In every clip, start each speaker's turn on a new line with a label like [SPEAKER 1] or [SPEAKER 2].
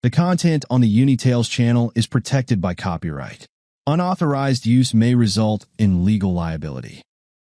[SPEAKER 1] The content on the Untold Tales channel is protected by copyright. Unauthorized use may result in legal liability.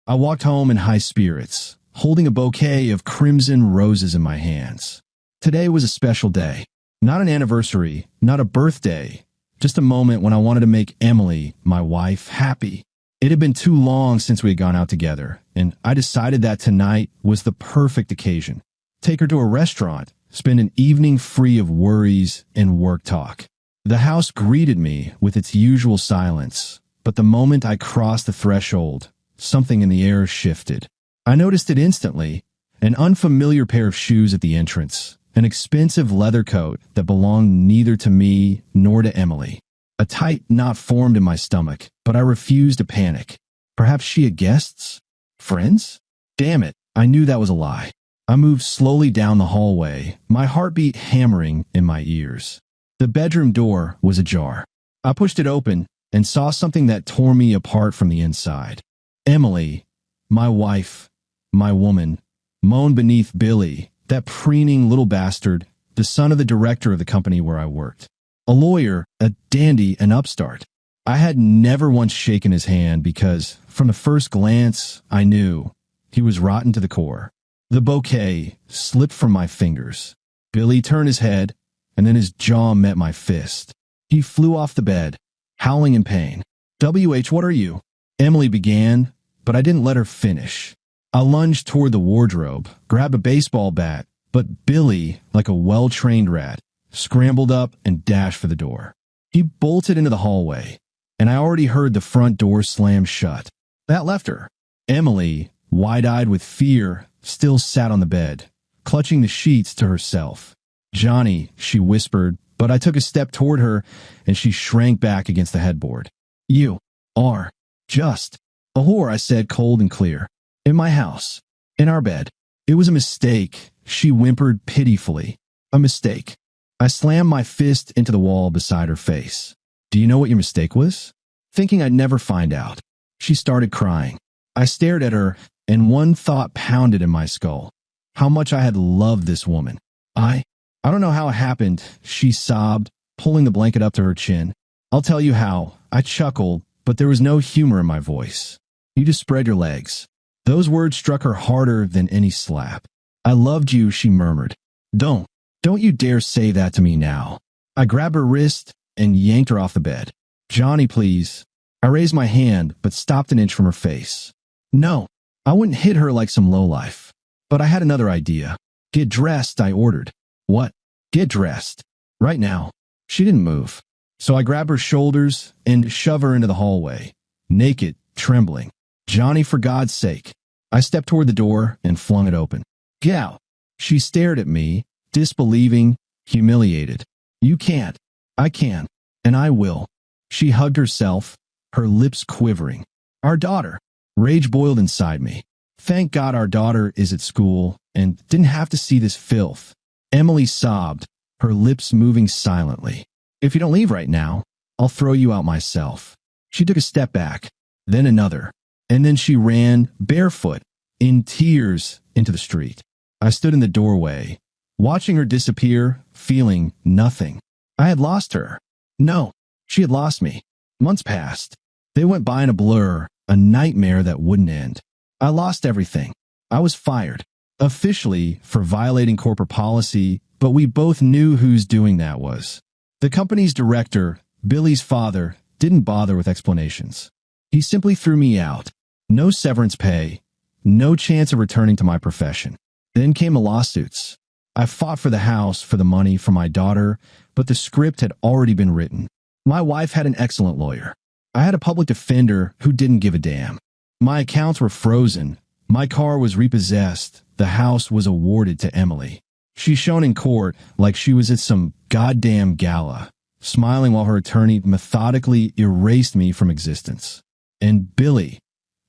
[SPEAKER 1] I walked home in high spirits, holding a bouquet of crimson roses in my hands. Today was a special day. Not an anniversary, not a birthday, just a moment when I wanted to make Emily, my wife, happy. It had been too long since we had gone out together, and I decided that tonight was the perfect occasion. Take her to a restaurant, spend an evening free of worries and work talk. The house greeted me with its usual silence, but the moment I crossed the threshold, something in the air shifted. I noticed it instantly, an unfamiliar pair of shoes at the entrance, an expensive leather coat that belonged neither to me nor to Emily. A tight knot formed in my stomach, but I refused to panic. Perhaps she had guests? Friends? Damn it, I knew that was a lie. I moved slowly down the hallway, my heartbeat hammering in my ears. The bedroom door was ajar. I pushed it open and saw something that tore me apart from the inside. Emily, my wife, my woman, moaned beneath Billy, that preening little bastard, the son of the director of the company where I worked. A lawyer, a dandy, an upstart. I had never once shaken his hand because, from the first glance, I knew he was rotten to the core. The bouquet slipped from my fingers. Billy turned his head, and then his jaw met my fist. He flew off the bed, howling in pain. "WH, what are you?" Emily began, but I didn't let her finish. I lunged toward the wardrobe, grabbed a baseball bat, but Billy, like a well-trained rat, scrambled up and dashed for the door. He bolted into the hallway, and I already heard the front door slam shut. That left her. Emily, wide-eyed with fear, still sat on the bed, clutching the sheets to herself. "Johnny," she whispered, but I took a step toward her, and she shrank back against the headboard. "You are just a whore," I said, cold and clear. "In my house, in our bed." "It was a mistake," she whimpered pitifully. "A mistake." I slammed my fist into the wall beside her face. "Do you know what your mistake was?" Thinking I'd never find out. She started crying. I stared at her, and one thought pounded in my skull. How much I had loved this woman. I don't know how it happened, she sobbed, pulling the blanket up to her chin. "I'll tell you how." I chuckled, but there was no humor in my voice. "You just spread your legs." Those words struck her harder than any slap. "I loved you," she murmured. Don't you dare say that to me now." I grabbed her wrist and yanked her off the bed. "Johnny, please." I raised my hand, but stopped an inch from her face. No, I wouldn't hit her like some lowlife. But I had another idea. "Get dressed," I ordered. "What?" "Get dressed. Right now." She didn't move. So I grabbed her shoulders and shoved her into the hallway, naked, trembling. "Johnny, for God's sake." I stepped toward the door and flung it open. "Get out." She stared at me, disbelieving, humiliated. "You can't." "I can, and I will." She hugged herself, her lips quivering. "Our daughter." Rage boiled inside me. Thank God our daughter is at school and didn't have to see this filth. Emily sobbed, her lips moving silently. "If you don't leave right now, I'll throw you out myself." She took a step back, then another, and then she ran, barefoot, in tears, into the street. I stood in the doorway, watching her disappear, feeling nothing. I had lost her. No, she had lost me. Months passed. They went by in a blur, a nightmare that wouldn't end. I lost everything. I was fired, officially for violating corporate policy, but we both knew whose doing that was. The company's director, Billy's father, didn't bother with explanations. He simply threw me out. No severance pay, no chance of returning to my profession. Then came the lawsuits. I fought for the house, for the money, for my daughter, but the script had already been written. My wife had an excellent lawyer. I had a public defender who didn't give a damn. My accounts were frozen. My car was repossessed. The house was awarded to Emily. She shone in court like she was at some goddamn gala, smiling while her attorney methodically erased me from existence. And Billy,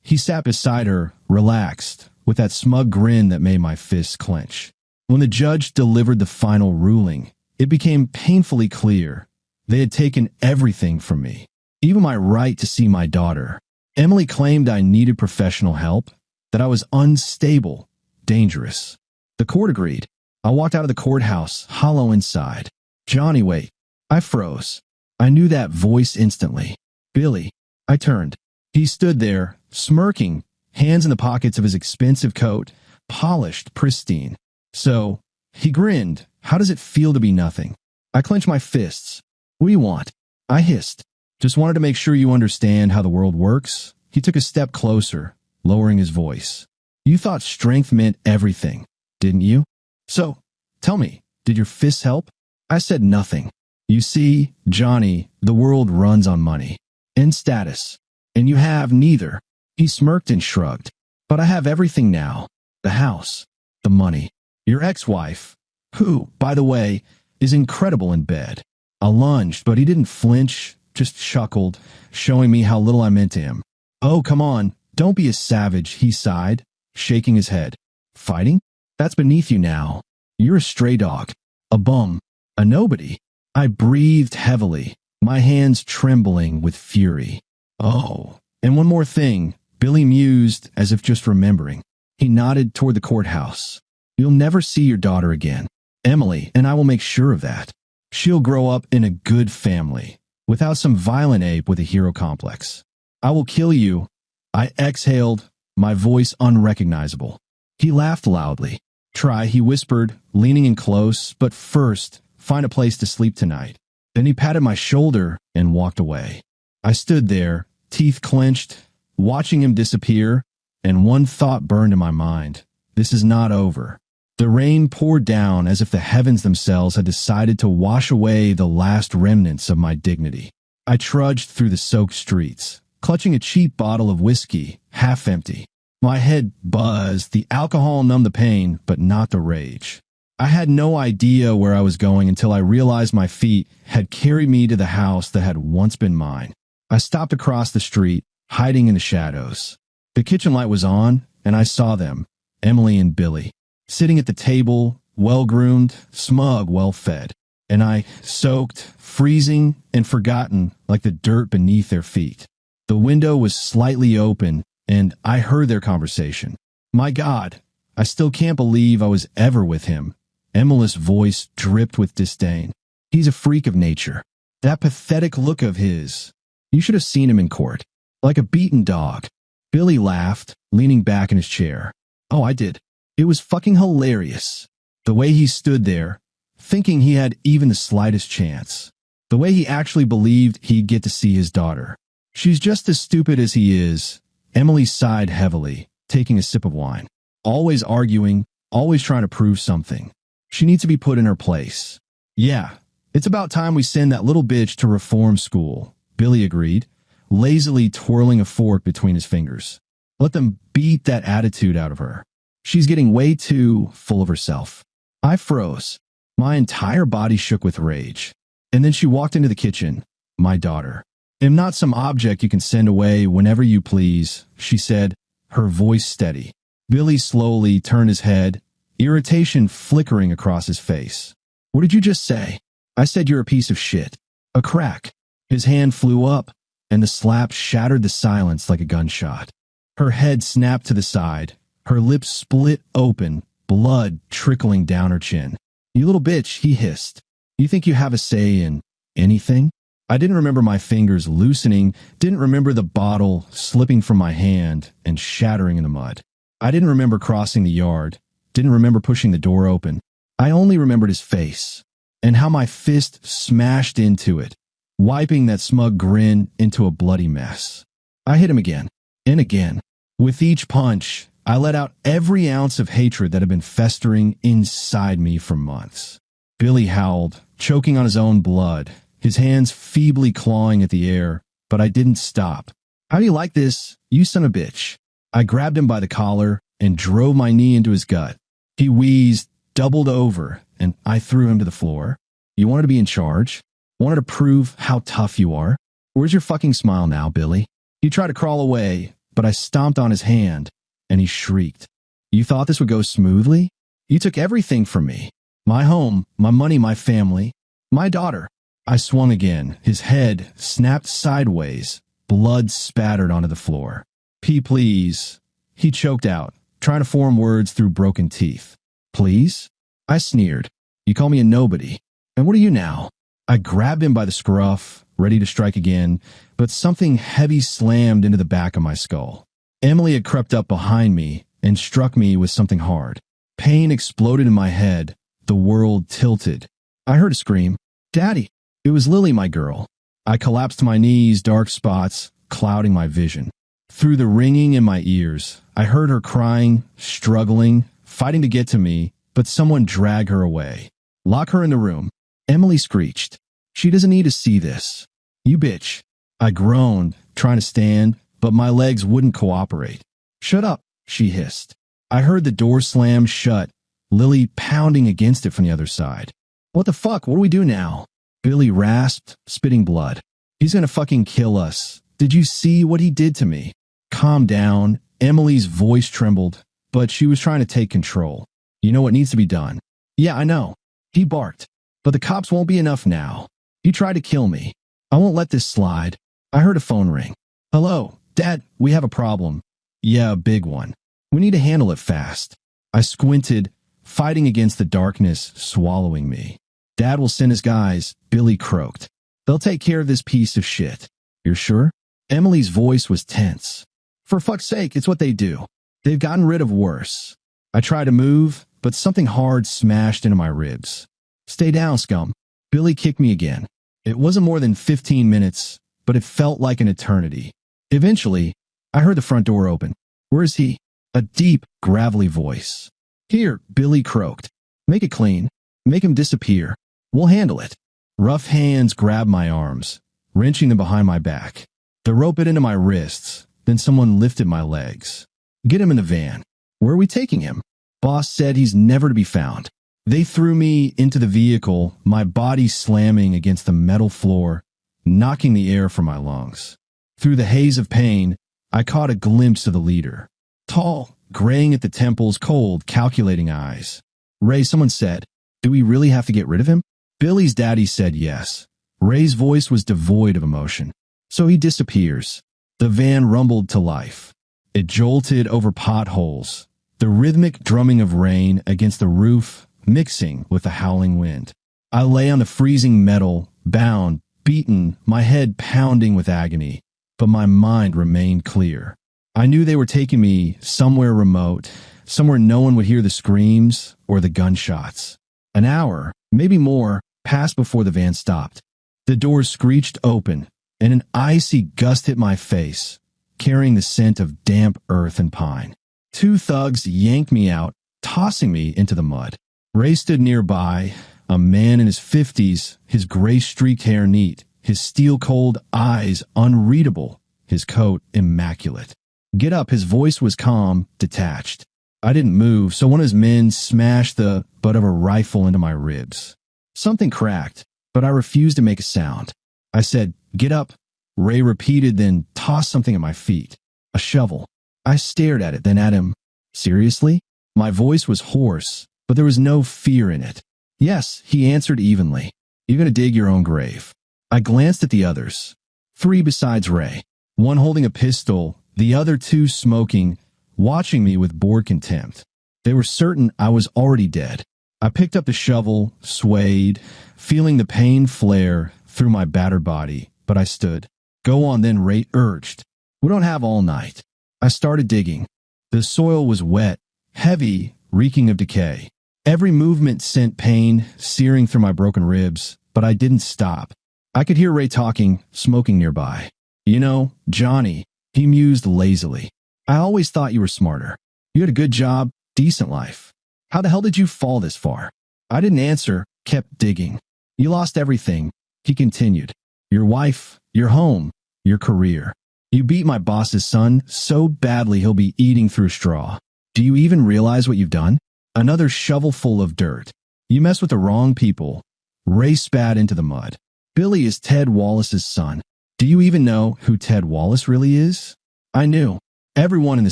[SPEAKER 1] he sat beside her, relaxed, with that smug grin that made my fists clench. When the judge delivered the final ruling, it became painfully clear they had taken everything from me, even my right to see my daughter. Emily claimed I needed professional help, that I was unstable, dangerous. The court agreed. I walked out of the courthouse, hollow inside. Johnny, wait. I froze. I knew that voice instantly. Billy. I turned. He stood there, smirking, hands in the pockets of his expensive coat, polished, pristine. So, he grinned. How does it feel to be nothing? I clenched my fists. What do you want? I hissed. Just wanted to make sure you understand how the world works. He took a step closer, lowering his voice. You thought strength meant everything, didn't you? So, tell me, did your fists help? I said nothing. You see, Johnny, the world runs on money and status, and you have neither. He smirked and shrugged. But I have everything now. The house, the money, your ex-wife, who, by the way, is incredible in bed. I lunged, but he didn't flinch, just chuckled, showing me how little I meant to him. Oh, come on, don't be a savage, he sighed, shaking his head. Fighting? That's beneath you now. You're a stray dog, a bum, a nobody. I breathed heavily, my hands trembling with fury. Oh, and one more thing, Billy mused as if just remembering. He nodded toward the courthouse. You'll never see your daughter again. Emily, and I will make sure of that. She'll grow up in a good family, without some violent ape with a hero complex. I will kill you. I exhaled, my voice unrecognizable. He laughed loudly. Try, he whispered, leaning in close, but first, find a place to sleep tonight. Then he patted my shoulder and walked away. I stood there, teeth clenched, watching him disappear, and one thought burned in my mind. This is not over. The rain poured down as if the heavens themselves had decided to wash away the last remnants of my dignity. I trudged through the soaked streets, clutching a cheap bottle of whiskey, half empty. My head buzzed, the alcohol numbed the pain, but not the rage. I had no idea where I was going until I realized my feet had carried me to the house that had once been mine. I stopped across the street, hiding in the shadows. The kitchen light was on, and I saw them, Emily and Billy, sitting at the table, well-groomed, smug, well-fed. And I, soaked, freezing, and forgotten like the dirt beneath their feet. The window was slightly open, and I heard their conversation. My God, I still can't believe I was ever with him. Emily's voice dripped with disdain. He's a freak of nature. That pathetic look of his. You should have seen him in court. Like a beaten dog. Billy laughed, leaning back in his chair. Oh, I did. It was fucking hilarious. The way he stood there, thinking he had even the slightest chance. The way he actually believed he'd get to see his daughter. She's just as stupid as he is. Emily sighed heavily, taking a sip of wine. Always arguing, always trying to prove something. She needs to be put in her place. Yeah, it's about time we send that little bitch to reform school, Billy agreed, lazily twirling a fork between his fingers. Let them beat that attitude out of her. She's getting way too full of herself. I froze. My entire body shook with rage. And then she walked into the kitchen. My daughter. Am not some object you can send away whenever you please, she said, her voice steady. Billy slowly turned his head, irritation flickering across his face. What did you just say? I said you're a piece of shit. A crack. His hand flew up, and the slap shattered the silence like a gunshot. Her head snapped to the side, her lips split open, blood trickling down her chin. You little bitch, he hissed. You think you have a say in anything? I didn't remember my fingers loosening, didn't remember the bottle slipping from my hand and shattering in the mud. I didn't remember crossing the yard, didn't remember pushing the door open. I only remembered his face, and how my fist smashed into it, wiping that smug grin into a bloody mess. I hit him again, and again. With each punch, I let out every ounce of hatred that had been festering inside me for months. Billy howled, choking on his own blood, his hands feebly clawing at the air, but I didn't stop. How do you like this, you son of a bitch? I grabbed him by the collar and drove my knee into his gut. He wheezed, doubled over, and I threw him to the floor. You wanted to be in charge? Wanted to prove how tough you are? Where's your fucking smile now, Billy? He tried to crawl away, but I stomped on his hand, and he shrieked. You thought this would go smoothly? You took everything from me. My home, my money, my family, my daughter. I swung again. His head snapped sideways. Blood spattered onto the floor. Please. He choked out, trying to form words through broken teeth. Please? I sneered. You call me a nobody. And what are you now? I grabbed him by the scruff, ready to strike again, but something heavy slammed into the back of my skull. Emily had crept up behind me and struck me with something hard. Pain exploded in my head. The world tilted. I heard a scream. Daddy! It was Lily, my girl. I collapsed to my knees, dark spots clouding my vision. Through the ringing in my ears, I heard her crying, struggling, fighting to get to me, but someone dragged her away. Lock her in the room. Emily screeched. She doesn't need to see this. You bitch. I groaned, trying to stand, but my legs wouldn't cooperate. Shut up, she hissed. I heard the door slam shut, Lily pounding against it from the other side. What the fuck? What do we do now? Billy rasped, spitting blood. He's gonna fucking kill us. Did you see what he did to me? Calm down. Emily's voice trembled, but she was trying to take control. You know what needs to be done. Yeah, I know. He barked. But the cops won't be enough now. He tried to kill me. I won't let this slide. I heard a phone ring. Hello, Dad, we have a problem. Yeah, a big one. We need to handle it fast. I squinted, fighting against the darkness swallowing me. Dad will send his guys, Billy croaked. They'll take care of this piece of shit. You're sure? Emily's voice was tense. For fuck's sake, it's what they do. They've gotten rid of worse. I tried to move, but something hard smashed into my ribs. Stay down, scum. Billy kicked me again. It wasn't more than 15 minutes, but it felt like an eternity. Eventually, I heard the front door open. Where is he? A deep, gravelly voice. Here, Billy croaked. Make it clean. Make him disappear. We'll handle it. Rough hands grabbed my arms, wrenching them behind my back. The rope bit into my wrists, then someone lifted my legs. Get him in the van. Where are we taking him? Boss said he's never to be found. They threw me into the vehicle, my body slamming against the metal floor, knocking the air from my lungs. Through the haze of pain, I caught a glimpse of the leader. Tall, graying at the temples, cold, calculating eyes. Ray, someone said, do we really have to get rid of him? Billy's daddy said yes. Ray's voice was devoid of emotion. So he disappears. The van rumbled to life. It jolted over potholes, the rhythmic drumming of rain against the roof mixing with the howling wind. I lay on the freezing metal, bound, beaten, my head pounding with agony, but my mind remained clear. I knew they were taking me somewhere remote, somewhere no one would hear the screams or the gunshots. An hour, maybe more, passed before the van stopped. The doors screeched open, and an icy gust hit my face, carrying the scent of damp earth and pine. Two thugs yanked me out, tossing me into the mud. Ray stood nearby, a man in his 50s, his gray-streaked hair neat, his steel-cold eyes unreadable, his coat immaculate. Get up, his voice was calm, detached. I didn't move, so one of his men smashed the butt of a rifle into my ribs. Something cracked, but I refused to make a sound. I said, get up. Ray repeated, then tossed something at my feet. A shovel. I stared at it, then at him. Seriously? My voice was hoarse, but there was no fear in it. Yes, he answered evenly. You're going to dig your own grave. I glanced at the others. 3 besides Ray. One holding a pistol, the other 2 smoking, watching me with bored contempt. They were certain I was already dead. I picked up the shovel, swayed, feeling the pain flare through my battered body, but I stood. Go on then, Ray urged. We don't have all night. I started digging. The soil was wet, heavy, reeking of decay. Every movement sent pain searing through my broken ribs, but I didn't stop. I could hear Ray talking, smoking nearby. You know, Johnny, he mused lazily. I always thought you were smarter. You had a good job, decent life. How the hell did you fall this far? I didn't answer, kept digging. You lost everything, he continued. Your wife, your home, your career. You beat my boss's son so badly he'll be eating through a straw. Do you even realize what you've done? Another shovelful of dirt. You mess with the wrong people. Ray spat into the mud. Billy is Ted Wallace's son. Do you even know who Ted Wallace really is? I knew. Everyone in the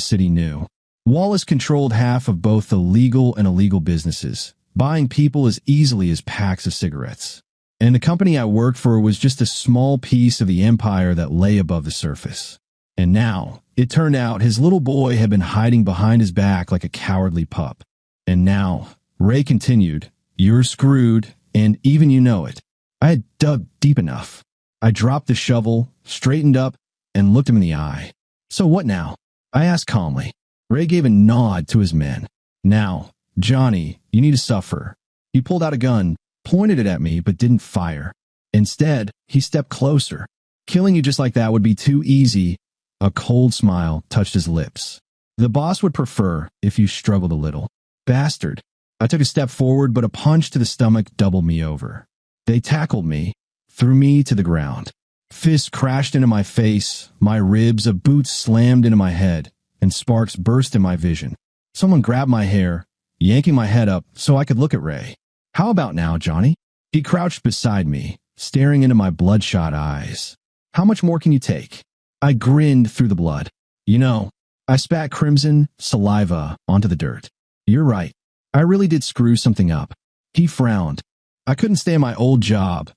[SPEAKER 1] city knew. Wallace controlled half of both the legal and illegal businesses, buying people as easily as packs of cigarettes. And the company I worked for was just a small piece of the empire that lay above the surface. And now, it turned out his little boy had been hiding behind his back like a cowardly pup. And now, Ray continued, you're screwed, And even you know it. I had dug deep enough. I dropped the shovel, straightened up, and looked him in the eye. So what now? I asked calmly. Ray gave a nod to his men. Now, Johnny, you need to suffer. He pulled out a gun, pointed it at me, but didn't fire. Instead, he stepped closer. Killing you just like that would be too easy. A cold smile touched his lips. The boss would prefer if you struggled a little. Bastard. I took a step forward, but a punch to the stomach doubled me over. They tackled me, threw me to the ground. Fists crashed into my face, my ribs, a boot slammed into my head, and sparks burst in my vision. Someone grabbed my hair, yanking my head up so I could look at Ray. How about now, Johnny? He crouched beside me, staring into my bloodshot eyes. How much more can you take? I grinned through the blood. You know, I spat crimson saliva onto the dirt. You're right. I really did screw something up. He frowned. I couldn't stay in my old job.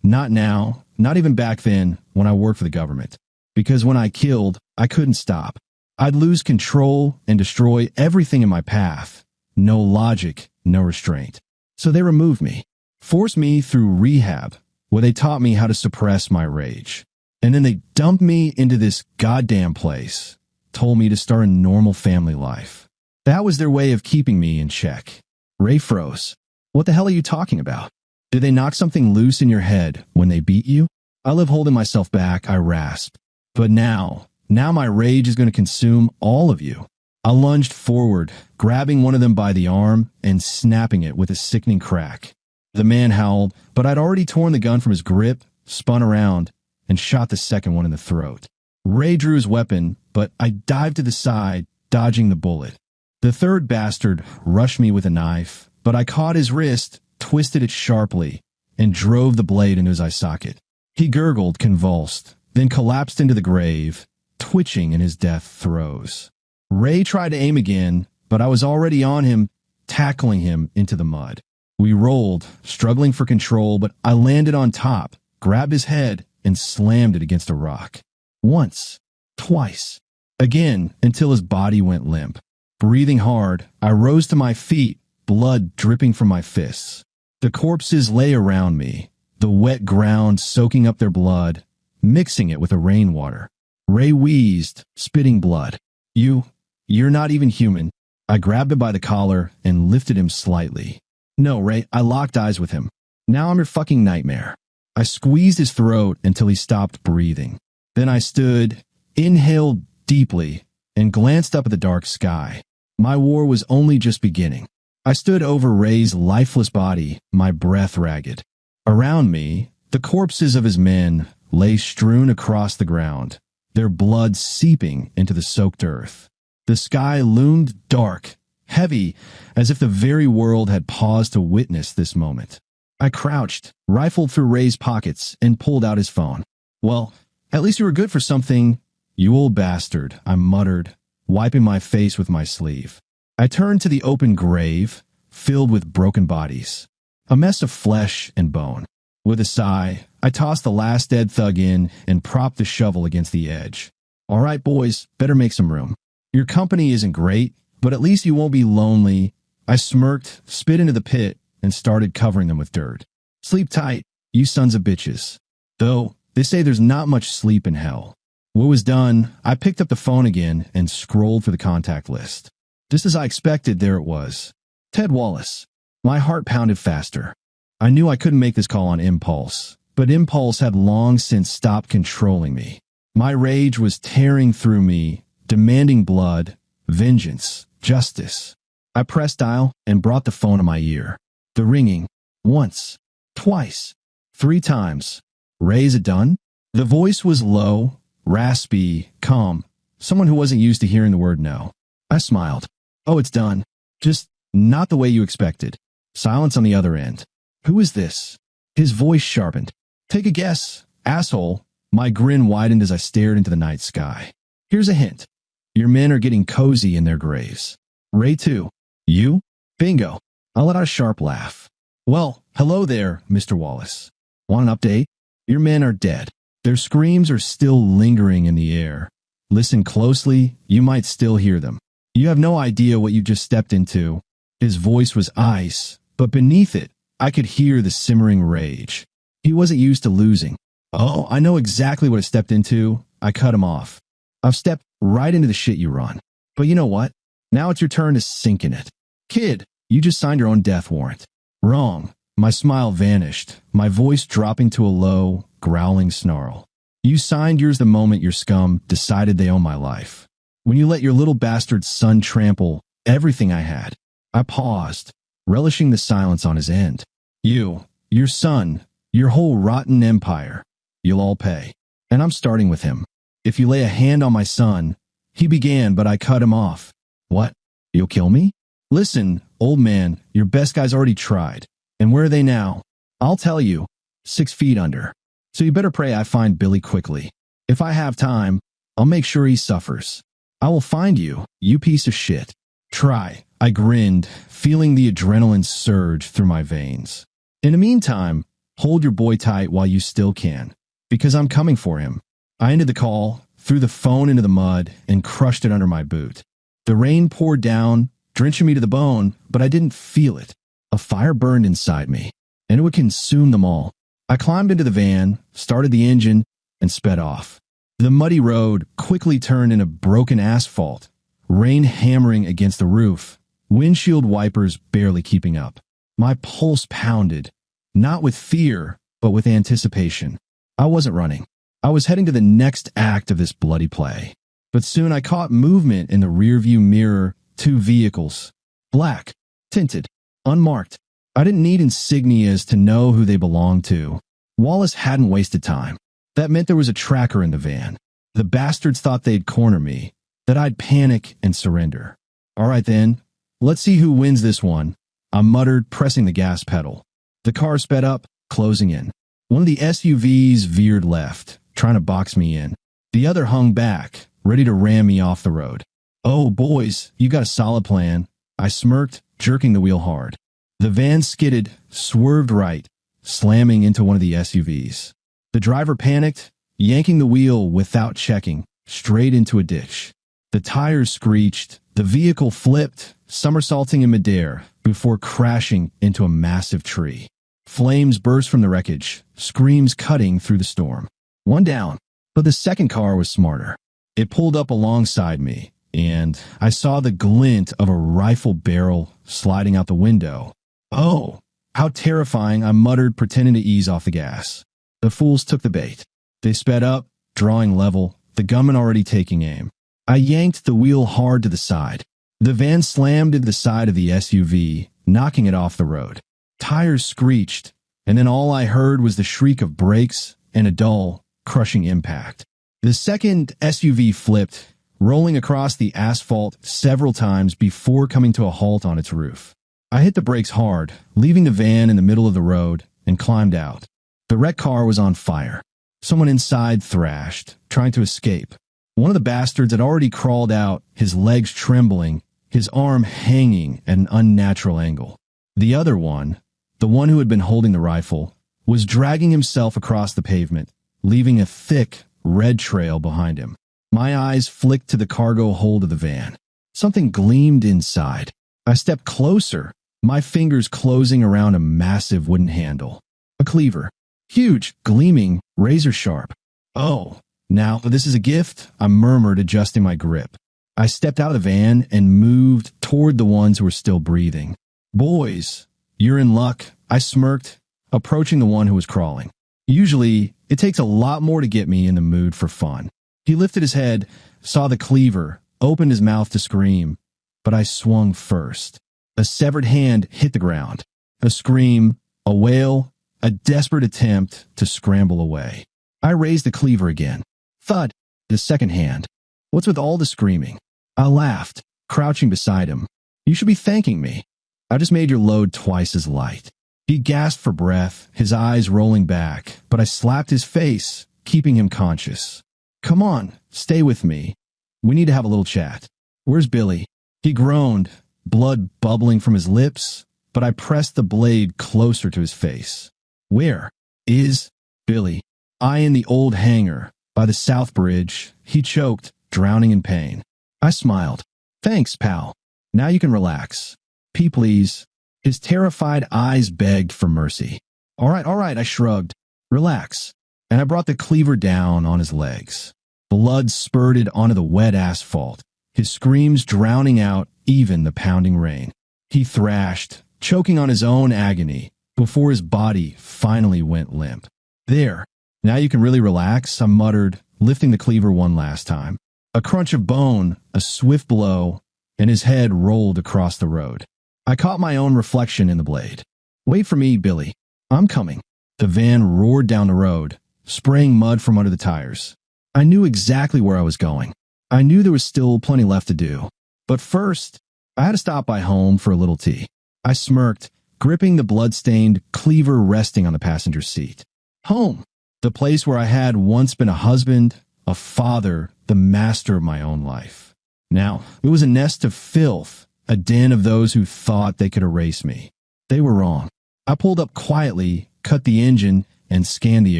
[SPEAKER 1] Not now, not even back then when I worked for the government. Because when I killed, I couldn't stop. I'd lose control and destroy everything in my path. No logic, no restraint. So they removed me, forced me through rehab, where they taught me how to suppress my rage. And then they dumped me into this goddamn place, told me to start a normal family life. That was their way of keeping me in check. Ray froze. What the hell are you talking about? Did they knock something loose in your head when they beat you? I live holding myself back, I rasped. But now my rage is going to consume all of you. I lunged forward, grabbing one of them by the arm and snapping it with a sickening crack. The man howled, but I'd already torn the gun from his grip, spun around, and shot the second one in the throat. Ray drew his weapon, but I dived to the side, dodging the bullet. The third bastard rushed me with a knife, but I caught his wrist, twisted it sharply, and drove the blade into his eye socket. He gurgled, convulsed, then collapsed into the grave, twitching in his death throes. Ray tried to aim again, but I was already on him, tackling him into the mud. We rolled, struggling for control, but I landed on top, grabbed his head, and slammed it against a rock. Once, twice, again, until his body went limp. Breathing hard, I rose to my feet, blood dripping from my fists. The corpses lay around me, the wet ground soaking up their blood, mixing it with the rainwater. Ray wheezed, spitting blood. You're not even human. I grabbed him by the collar and lifted him slightly. No, Ray, I locked eyes with him. Now I'm your fucking nightmare. I squeezed his throat until he stopped breathing. Then I stood, inhaled deeply, and glanced up at the dark sky. My war was only just beginning. I stood over Ray's lifeless body, my breath ragged. Around me, the corpses of his men lay strewn across the ground, their blood seeping into the soaked earth. The sky loomed dark, heavy, as if the very world had paused to witness this moment. I crouched, rifled through Ray's pockets, and pulled out his phone. Well, at least you were good for something, you old bastard, I muttered, wiping my face with my sleeve. I turned to the open grave, filled with broken bodies, a mess of flesh and bone. With a sigh, I tossed the last dead thug in and propped the shovel against the edge. All right, boys, better make some room. Your company isn't great, but at least you won't be lonely. I smirked, spit into the pit, and started covering them with dirt. Sleep tight, you sons of bitches. Though, they say there's not much sleep in hell. What was done, I picked up the phone again and scrolled through the contact list. Just as I expected, there it was. Ted Wallace. My heart pounded faster. I knew I couldn't make this call on impulse, but impulse had long since stopped controlling me. My rage was tearing through me, demanding blood, vengeance, justice. I pressed dial and brought the phone to my ear. The ringing. Once. Twice. 3 times. Ray, is it done? The voice was low, raspy, calm. Someone who wasn't used to hearing the word no. I smiled. Oh, it's done. Just not the way you expected. Silence on the other end. Who is this? His voice sharpened. Take a guess, asshole. My grin widened as I stared into the night sky. Here's a hint. Your men are getting cozy in their graves. Ray too. You? Bingo. I let out a sharp laugh. Well, hello there, Mr. Wallace. Want an update? Your men are dead. Their screams are still lingering in the air. Listen closely, you might still hear them. You have no idea what you just stepped into. His voice was ice, but beneath it, I could hear the simmering rage. He wasn't used to losing. Oh, I know exactly what I stepped into. I cut him off. I've stepped right into the shit you run. But you know what? Now it's your turn to sink in it. Kid, you just signed your own death warrant. Wrong. My smile vanished, my voice dropping to a low, growling snarl. You signed yours the moment your scum decided they own my life. When you let your little bastard son trample everything I had. I paused, relishing the silence on his end. You, your son, your whole rotten empire. You'll all pay. And I'm starting with him. If you lay a hand on my son, he began, but I cut him off. What? You'll kill me? Listen, old man, your best guys already tried. And where are they now? I'll tell you, 6 feet under. So you better pray I find Billy quickly. If I have time, I'll make sure he suffers. I will find you, you piece of shit. Try. I grinned, feeling the adrenaline surge through my veins. In the meantime, hold your boy tight while you still can, because I'm coming for him. I ended the call, threw the phone into the mud, and crushed it under my boot. The rain poured down, drenching me to the bone, but I didn't feel it. A fire burned inside me, and it would consume them all. I climbed into the van, started the engine, and sped off. The muddy road quickly turned into broken asphalt, rain hammering against the roof, windshield wipers barely keeping up. My pulse pounded, not with fear, but with anticipation. I wasn't running. I was heading to the next act of this bloody play. But soon I caught movement in the rearview mirror, 2 vehicles. Black, tinted, unmarked. I didn't need insignias to know who they belonged to. Wallace hadn't wasted time. That meant there was a tracker in the van. The bastards thought they'd corner me, that I'd panic and surrender. All right then, let's see who wins this one, I muttered, pressing the gas pedal. The car sped up, closing in. One of the SUVs veered left, trying to box me in. The other hung back, ready to ram me off the road. Oh, boys, you got a solid plan. I smirked, jerking the wheel hard. The van skidded, swerved right, slamming into one of the SUVs. The driver panicked, yanking the wheel without checking, straight into a ditch. The tires screeched, the vehicle flipped, somersaulting in midair before crashing into a massive tree. Flames burst from the wreckage, screams cutting through the storm. One down, but the second car was smarter. It pulled up alongside me, and I saw the glint of a rifle barrel sliding out the window. Oh, how terrifying, I muttered, pretending to ease off the gas. The fools took the bait. They sped up, drawing level, the gunman already taking aim. I yanked the wheel hard to the side. The van slammed into the side of the SUV, knocking it off the road. Tires screeched, and then all I heard was the shriek of brakes and a dull, crushing impact. The second SUV flipped, rolling across the asphalt several times before coming to a halt on its roof. I hit the brakes hard, leaving the van in the middle of the road, and climbed out. The wrecked car was on fire. Someone inside thrashed, trying to escape. One of the bastards had already crawled out, his legs trembling, his arm hanging at an unnatural angle. The other one, the one who had been holding the rifle, was dragging himself across the pavement, leaving a thick, red trail behind him. My eyes flicked to the cargo hold of the van. Something gleamed inside. I stepped closer, my fingers closing around a massive wooden handle. A cleaver. Huge, gleaming, razor sharp. Oh, now this is a gift, I murmured, adjusting my grip. I stepped out of the van and moved toward the ones who were still breathing. Boys, you're in luck, I smirked, approaching the one who was crawling. Usually, it takes a lot more to get me in the mood for fun. He lifted his head, saw the cleaver, opened his mouth to scream, but I swung first. A severed hand hit the ground. A scream, a wail, a desperate attempt to scramble away. I raised the cleaver again. Thud, the second hand. What's with all the screaming? I laughed, crouching beside him. You should be thanking me. I just made your load twice as light. He gasped for breath, his eyes rolling back, but I slapped his face, keeping him conscious. Come on, stay with me. We need to have a little chat. Where's Billy? He groaned, blood bubbling from his lips, but I pressed the blade closer to his face. Where is Billy? I in the old hangar, by the South Bridge. He choked, drowning in pain. I smiled. Thanks, pal. Now you can relax. Pee, please. His terrified eyes begged for mercy. All right, I shrugged. Relax. And I brought the cleaver down on his legs. Blood spurted onto the wet asphalt, his screams drowning out even the pounding rain. He thrashed, choking on his own agony, before his body finally went limp. There. Now you can really relax, I muttered, lifting the cleaver one last time. A crunch of bone, a swift blow, and his head rolled across the road. I caught my own reflection in the blade. Wait for me, Billy. I'm coming. The van roared down the road, spraying mud from under the tires. I knew exactly where I was going. I knew there was still plenty left to do. But first, I had to stop by home for a little tea. I smirked, gripping the blood-stained cleaver resting on the passenger seat. Home. The place where I had once been a husband, a father, the master of my own life. Now, it was a nest of filth, a den of those who thought they could erase me. They were wrong. I pulled up quietly, cut the engine, and scanned the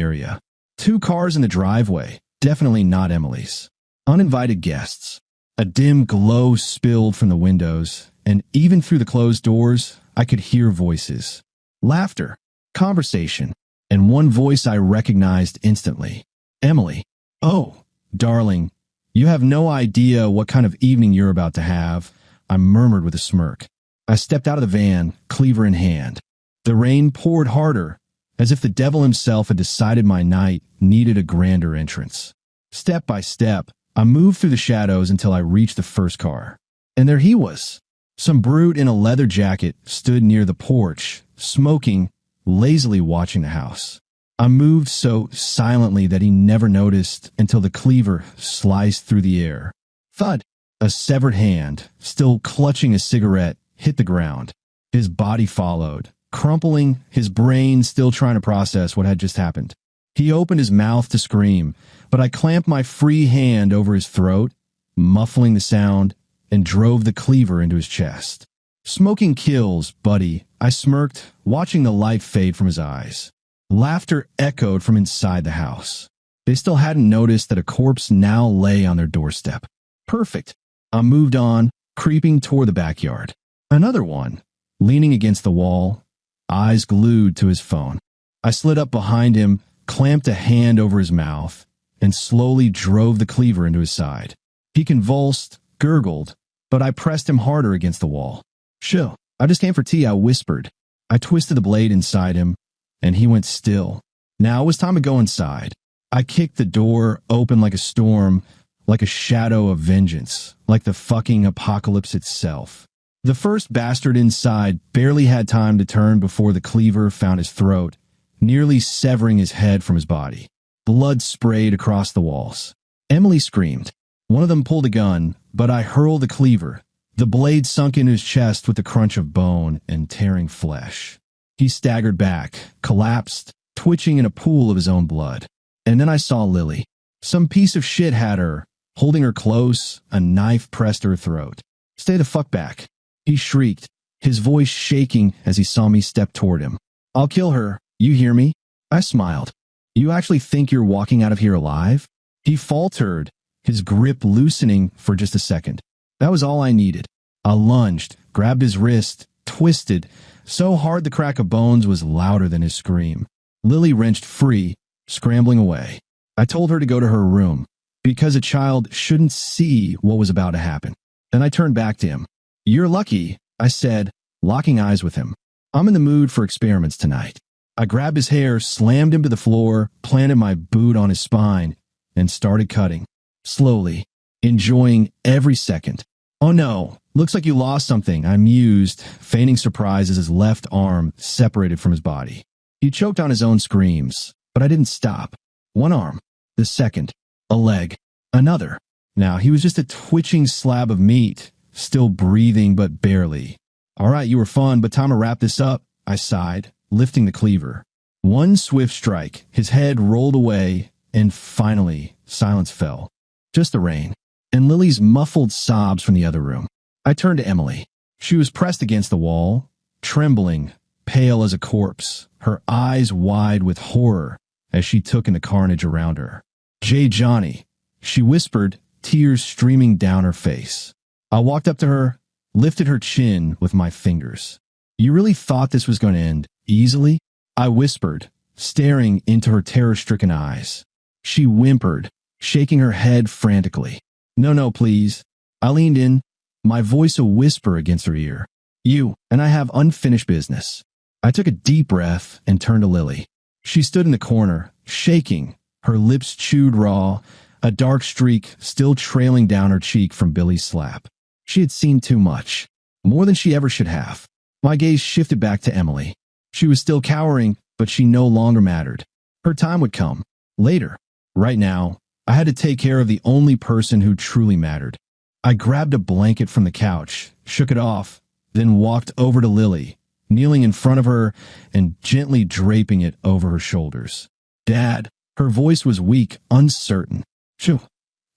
[SPEAKER 1] area. 2 cars in the driveway, definitely not Emily's. Uninvited guests. A dim glow spilled from the windows, and even through the closed doors, I could hear voices. Laughter, conversation, and one voice I recognized instantly. Emily. Oh, darling, you have no idea what kind of evening you're about to have, I murmured with a smirk. I stepped out of the van, cleaver in hand. The rain poured harder, as if the devil himself had decided my night needed a grander entrance. Step by step, I moved through the shadows until I reached the first car. And there he was. Some brute in a leather jacket stood near the porch, smoking, lazily watching the house. I moved so silently that he never noticed until the cleaver sliced through the air. Thud! A severed hand, still clutching a cigarette, hit the ground. His body followed, crumpling, his brain still trying to process what had just happened. He opened his mouth to scream, but I clamped my free hand over his throat, muffling the sound, and drove the cleaver into his chest. Smoking kills, buddy, I smirked, watching the light fade from his eyes. Laughter echoed from inside the house. They still hadn't noticed that a corpse now lay on their doorstep. Perfect. I moved on, creeping toward the backyard. Another one, leaning against the wall, eyes glued to his phone. I slid up behind him, clamped a hand over his mouth, and slowly drove the cleaver into his side. He convulsed, gurgled, but I pressed him harder against the wall. Sure, I just came for tea, I whispered. I twisted the blade inside him, and he went still. Now it was time to go inside. I kicked the door open like a storm, like a shadow of vengeance, like the fucking apocalypse itself. The first bastard inside barely had time to turn before the cleaver found his throat, nearly severing his head from his body. Blood sprayed across the walls. Emily screamed. One of them pulled a gun, but I hurled the cleaver. The blade sunk into his chest with the crunch of bone and tearing flesh. He staggered back, collapsed, twitching in a pool of his own blood. And then I saw Lily. Some piece of shit had her, holding her close, a knife pressed to her throat. Stay the fuck back. He shrieked, his voice shaking as he saw me step toward him. I'll kill her. You hear me? I smiled. You actually think you're walking out of here alive? He faltered, his grip loosening for just a second. That was all I needed. I lunged, grabbed his wrist, twisted, so hard the crack of bones was louder than his scream. Lily wrenched free, scrambling away. I told her to go to her room, because a child shouldn't see what was about to happen. Then I turned back to him. You're lucky, I said, locking eyes with him. I'm in the mood for experiments tonight. I grabbed his hair, slammed him to the floor, planted my boot on his spine, and started cutting. Slowly, enjoying every second. Oh no, looks like you lost something, I mused, feigning surprise as his left arm separated from his body. He choked on his own screams, but I didn't stop. One arm, the second, a leg, another. Now he was just a twitching slab of meat, still breathing but barely. All right, you were fun, but time to wrap this up, I sighed, lifting the cleaver. One swift strike, his head rolled away, and finally, silence fell. Just the rain, and Lily's muffled sobs from the other room. I turned to Emily. She was pressed against the wall, trembling, pale as a corpse, her eyes wide with horror as she took in the carnage around her. Johnny, she whispered, tears streaming down her face. I walked up to her, lifted her chin with my fingers. You really thought this was going to end easily? I whispered, staring into her terror-stricken eyes. She whimpered, shaking her head frantically. No, no, please. I leaned in, my voice a whisper against her ear. You and I have unfinished business. I took a deep breath and turned to Lily. She stood in the corner, shaking, her lips chewed raw, a dark streak still trailing down her cheek from Billy's slap. She had seen too much, more than she ever should have. My gaze shifted back to Emily. She was still cowering, but she no longer mattered. Her time would come, later. Right now, I had to take care of the only person who truly mattered. I grabbed a blanket from the couch, shook it off, then walked over to Lily, kneeling in front of her and gently draping it over her shoulders. Dad, her voice was weak, uncertain. Phew.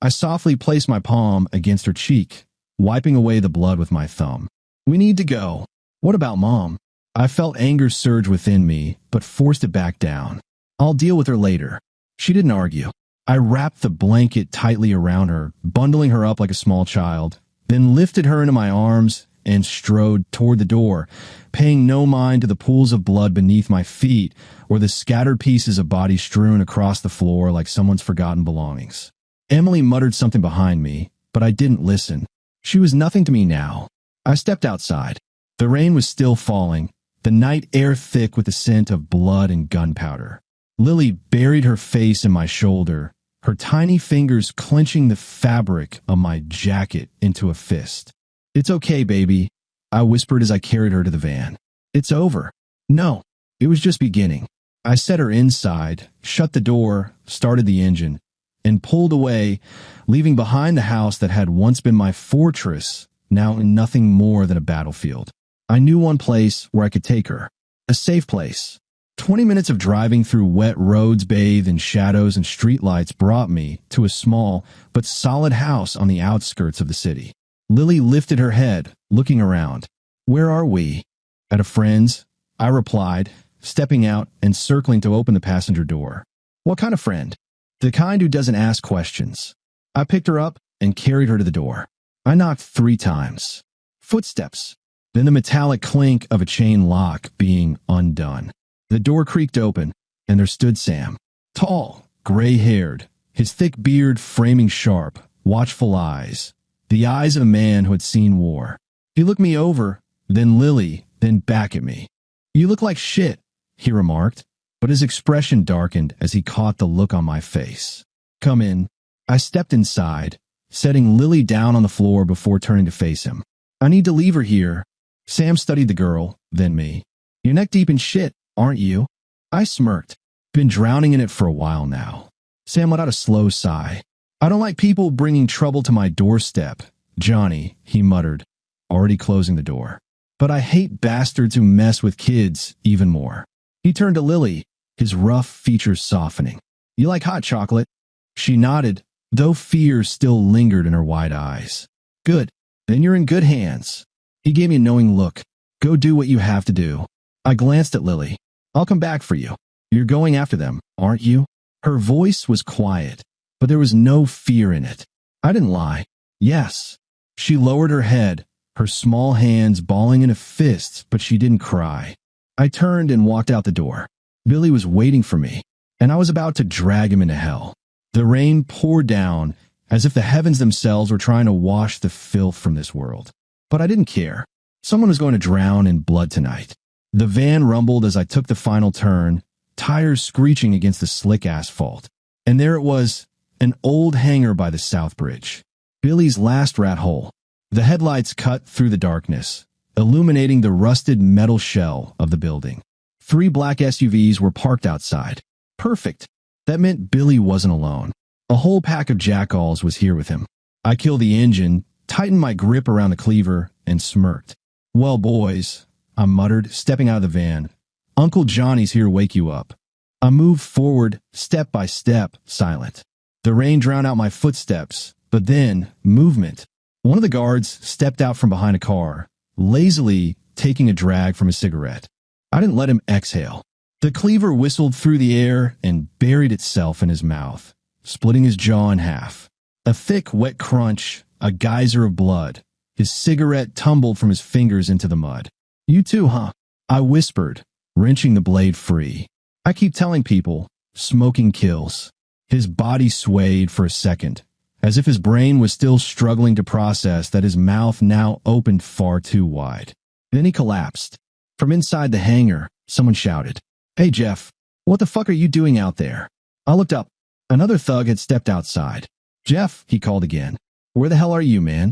[SPEAKER 1] I softly placed my palm against her cheek, wiping away the blood with my thumb. We need to go. What about Mom? I felt anger surge within me, but forced it back down. I'll deal with her later. She didn't argue. I wrapped the blanket tightly around her, bundling her up like a small child, then lifted her into my arms and strode toward the door, paying no mind to the pools of blood beneath my feet or the scattered pieces of body strewn across the floor like someone's forgotten belongings. Emily muttered something behind me, but I didn't listen. She was nothing to me now. I stepped outside. The rain was still falling, the night air thick with the scent of blood and gunpowder. Lily buried her face in my shoulder, her tiny fingers clenching the fabric of my jacket into a fist. It's okay, baby, I whispered as I carried her to the van. It's over. No, it was just beginning. I set her inside, shut the door, started the engine, and pulled away, leaving behind the house that had once been my fortress, now nothing more than a battlefield. I knew one place where I could take her, a safe place. 20 minutes of driving through wet roads bathed in shadows and streetlights brought me to a small but solid house on the outskirts of the city. Lily lifted her head, looking around. Where are we? At a friend's, I replied, stepping out and circling to open the passenger door. What kind of friend? The kind who doesn't ask questions. I picked her up and carried her to the door. I knocked 3 times. Footsteps. Then the metallic clink of a chain lock being undone. The door creaked open, and there stood Sam. Tall, gray-haired, his thick beard framing sharp, watchful eyes. The eyes of a man who had seen war. He looked me over, then Lily, then back at me. You look like shit, he remarked, but his expression darkened as he caught the look on my face. Come in. I stepped inside, setting Lily down on the floor before turning to face him. I need to leave her here. Sam studied the girl, then me. You're neck deep in shit, aren't you? I smirked. Been drowning in it for a while now. Sam let out a slow sigh. I don't like people bringing trouble to my doorstep, Johnny, he muttered, already closing the door. But I hate bastards who mess with kids even more. He turned to Lily, his rough features softening. You like hot chocolate? She nodded, though fear still lingered in her wide eyes. Good. Then you're in good hands. He gave me a knowing look. Go do what you have to do. I glanced at Lily. I'll come back for you. You're going after them, aren't you? Her voice was quiet, but there was no fear in it. I didn't lie. Yes. She lowered her head, her small hands balling in a fist, but she didn't cry. I turned and walked out the door. Billy was waiting for me, and I was about to drag him into hell. The rain poured down, as if the heavens themselves were trying to wash the filth from this world. But I didn't care. Someone was going to drown in blood tonight. The van rumbled as I took the final turn, tires screeching against the slick asphalt. And there it was, an old hangar by the South Bridge. Billy's last rat hole. The headlights cut through the darkness, illuminating the rusted metal shell of the building. 3 black SUVs were parked outside. Perfect. That meant Billy wasn't alone. A whole pack of jackalls was here with him. I killed the engine, tightened my grip around the cleaver, and smirked. Well, boys, I muttered, stepping out of the van. Uncle Johnny's here to wake you up. I moved forward, step by step, silent. The rain drowned out my footsteps, but then, movement. One of the guards stepped out from behind a car, lazily taking a drag from a cigarette. I didn't let him exhale. The cleaver whistled through the air and buried itself in his mouth, splitting his jaw in half. A thick, wet crunch, a geyser of blood. His cigarette tumbled from his fingers into the mud. You too, huh? I whispered, wrenching the blade free. I keep telling people, smoking kills. His body swayed for a second, as if his brain was still struggling to process that his mouth now opened far too wide. Then he collapsed. From inside the hangar, someone shouted, "Hey, Jeff, what the fuck are you doing out there?" I looked up. Another thug had stepped outside. "Jeff," he called again. "Where the hell are you, man?"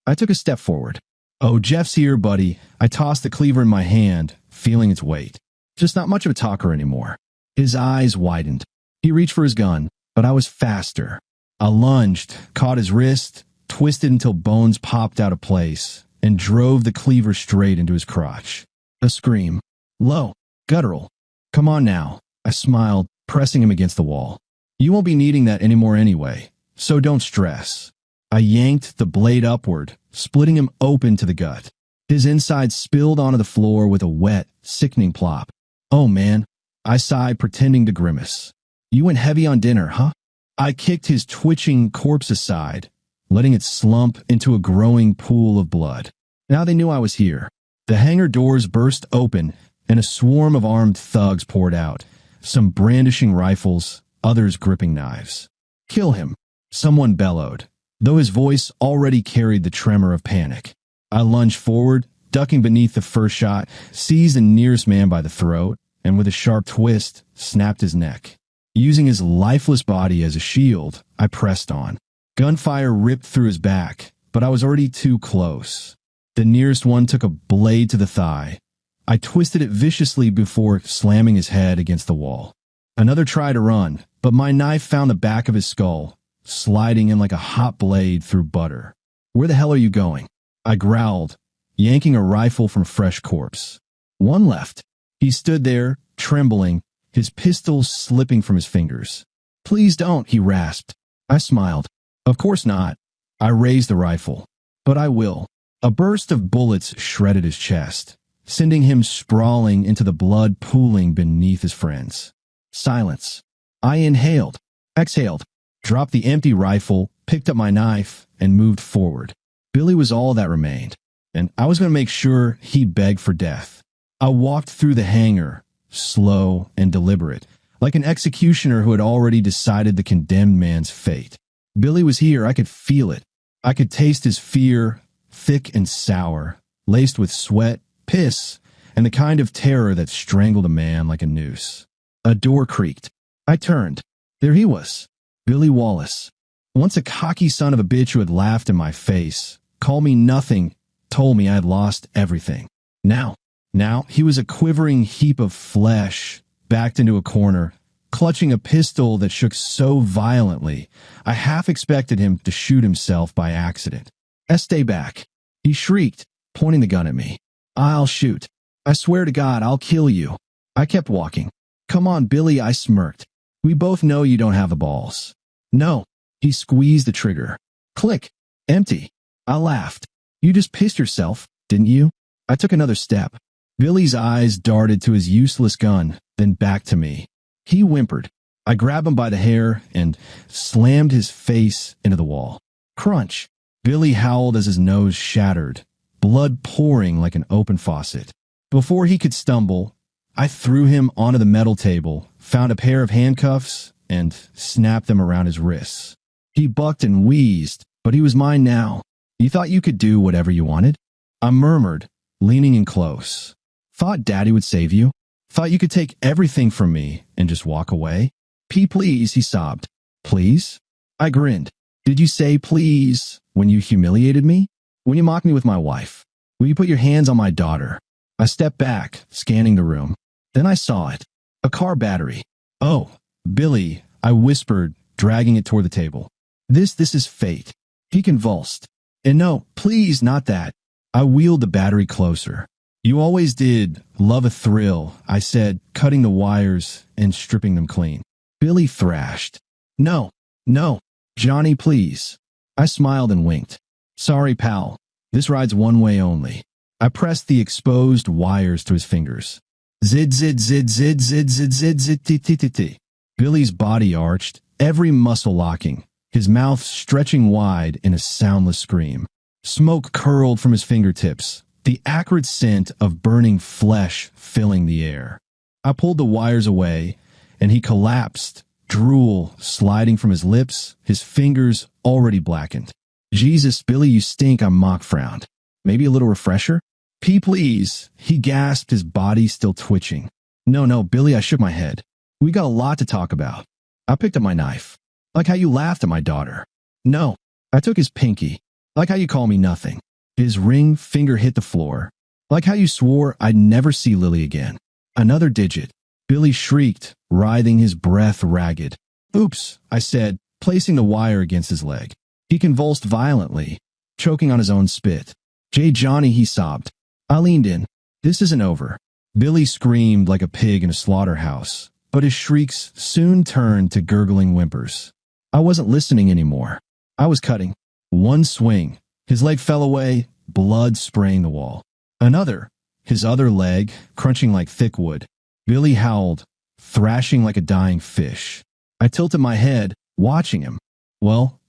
[SPEAKER 1] I took a step forward. "Oh, Jeff's here, buddy." I tossed the cleaver in my hand, feeling its weight. Just not much of a talker anymore. His eyes widened. He reached for his gun, but I was faster. I lunged, caught his wrist, twisted until bones popped out of place, and drove the cleaver straight into his crotch. A scream. Low, guttural. "Come on now," I smiled, pressing him against the wall. "You won't be needing that anymore anyway, so don't stress." I yanked the blade upward, splitting him open to the gut. His insides spilled onto the floor with a wet, sickening plop. "Oh, man," I sighed, pretending to grimace. "You went heavy on dinner, huh?" I kicked his twitching corpse aside, letting it slump into a growing pool of blood. Now they knew I was here. The hangar doors burst open, and a swarm of armed thugs poured out, some brandishing rifles, others gripping knives. "Kill him," someone bellowed, though his voice already carried the tremor of panic. I lunged forward, ducking beneath the first shot, seized the nearest man by the throat, and with a sharp twist, snapped his neck. Using his lifeless body as a shield, I pressed on. Gunfire ripped through his back, but I was already too close. The nearest one took a blade to the thigh. I twisted it viciously before slamming his head against the wall. Another tried to run, but my knife found the back of his skull, sliding in like a hot blade through butter. "Where the hell are you going?" I growled, yanking a rifle from a fresh corpse. "One left." He stood there, trembling, his pistol slipping from his fingers. "Please don't," he rasped. I smiled. "Of course not." I raised the rifle. "But I will." A burst of bullets shredded his chest, sending him sprawling into the blood pooling beneath his friends. Silence. I inhaled, exhaled, dropped the empty rifle, picked up my knife, and moved forward. Billy was all that remained, and I was going to make sure he begged for death. I walked through the hangar, slow and deliberate, like an executioner who had already decided the condemned man's fate. Billy was here. I could feel it. I could taste his fear, thick and sour, laced with sweat, piss, and the kind of terror that strangled a man like a noose. A door creaked. I turned. There he was, Billy Wallace. Once a cocky son of a bitch who had laughed in my face, called me nothing, told me I had lost everything. Now he was a quivering heap of flesh, backed into a corner, clutching a pistol that shook so violently, I half expected him to shoot himself by accident. "Stay back," he shrieked, pointing the gun at me. "I'll shoot. I swear to God, I'll kill you." I kept walking. "Come on, Billy," I smirked. "We both know you don't have the balls." "No." He squeezed the trigger. Click. Empty. I laughed. "You just pissed yourself, didn't you?" I took another step. Billy's eyes darted to his useless gun, then back to me. He whimpered. I grabbed him by the hair and slammed his face into the wall. Crunch. Billy howled as his nose shattered, blood pouring like an open faucet. Before he could stumble, I threw him onto the metal table, found a pair of handcuffs, and snapped them around his wrists. He bucked and wheezed, but he was mine now. "You thought you could do whatever you wanted?" I murmured, leaning in close. "Thought Daddy would save you? Thought you could take everything from me and just walk away?" Please," he sobbed. "Please?" I grinned. "Did you say please when you humiliated me? When you mocked me with my wife? Will you put your hands on my daughter?" I stepped back, scanning the room. Then I saw it. A car battery. "Oh, Billy," I whispered, dragging it toward the table. This is fate." He convulsed. "And no, please, not that." I wheeled the battery closer. "You always did love a thrill," I said, cutting the wires and stripping them clean. Billy thrashed. No, Johnny, please." I smiled and winked. "Sorry, pal. This ride's one way only." I pressed the exposed wires to his fingers. Zid, zid, zid, zid, zid, zid, zid, zid, t, t, t, t. Billy's body arched, every muscle locking, his mouth stretching wide in a soundless scream. Smoke curled from his fingertips, the acrid scent of burning flesh filling the air. I pulled the wires away, and he collapsed, drool sliding from his lips, his fingers already blackened. "Jesus, Billy, you stink," I mock frowned. "Maybe a little refresher?" Please," he gasped, his body still twitching. No, Billy," I shook my head. "We got a lot to talk about." I picked up my knife. "Like how you laughed at my daughter." "No." I took his pinky. "Like how you call me nothing." His ring finger hit the floor. "Like how you swore I'd never see Lily again." Another digit. Billy shrieked, writhing his breath ragged. "Oops," I said, placing the wire against his leg. He convulsed violently, choking on his own spit. Johnny," he sobbed. I leaned in. "This isn't over." Billy screamed like a pig in a slaughterhouse, but his shrieks soon turned to gurgling whimpers. I wasn't listening anymore. I was cutting. One swing. His leg fell away, blood spraying the wall. Another. His other leg, crunching like thick wood. Billy howled, thrashing like a dying fish. I tilted my head, watching him. Well,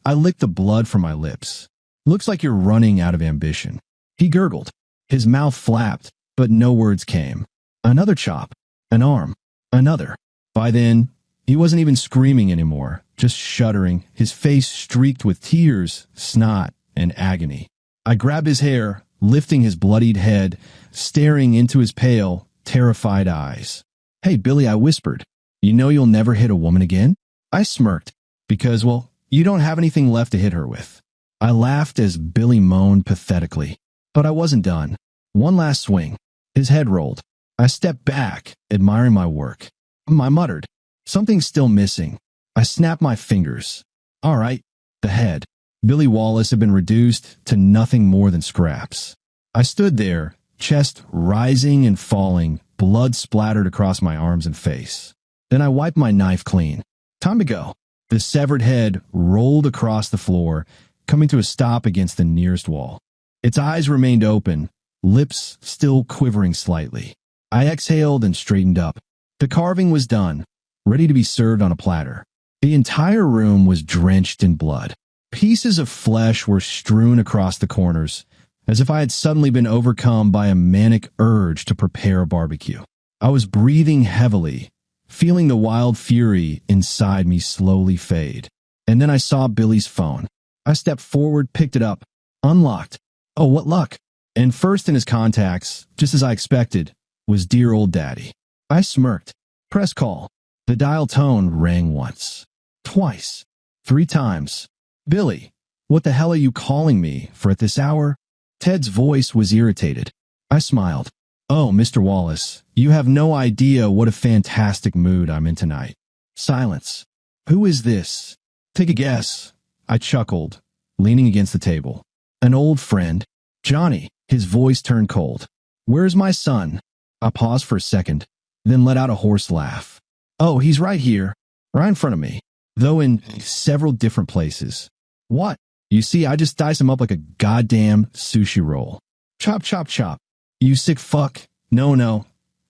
[SPEAKER 1] I licked the blood from my lips. "Looks like you're running out of ambition." He gurgled. His mouth flapped, but no words came. Another chop. An arm. Another. By then, he wasn't even screaming anymore, just shuddering, his face streaked with tears, snot, and agony. I grabbed his hair, lifting his bloodied head, staring into his pale, terrified eyes. "Hey, Billy," I whispered. "You know you'll never hit a woman again?" I smirked. "Because, well, you don't have anything left to hit her with." I laughed as Billy moaned pathetically. But I wasn't done. One last swing. His head rolled. I stepped back, admiring my work. I muttered, "Something's still missing." I snapped my fingers. All right, the head. Billy Wallace had been reduced to nothing more than scraps. I stood there, chest rising and falling, blood splattered across my arms and face. Then I wiped my knife clean. Time to go. The severed head rolled across the floor, coming to a stop against the nearest wall. Its eyes remained open, lips still quivering slightly. I exhaled and straightened up. The carving was done, ready to be served on a platter. The entire room was drenched in blood. Pieces of flesh were strewn across the corners, as if I had suddenly been overcome by a manic urge to prepare a barbecue. I was breathing heavily, feeling the wild fury inside me slowly fade. And then I saw Billy's phone. I stepped forward, picked it up, unlocked. Oh, what luck! And first in his contacts, just as I expected, was dear old Daddy. I smirked. Press call. The dial tone rang once, twice, 3 times. "Billy, what the hell are you calling me for at this hour?" Ted's voice was irritated. I smiled. "Oh, Mr. Wallace, you have no idea what a fantastic mood I'm in tonight." Silence. "Who is this?" "Take a guess." I chuckled, leaning against the table. "An old friend. Johnny." His voice turned cold. "Where's my son?" I paused for a second, then let out a hoarse laugh. "Oh, he's right here, right in front of me, though in several different places." "What?" "You see, I just dice him up like a goddamn sushi roll. Chop, chop, chop." "You sick fuck." No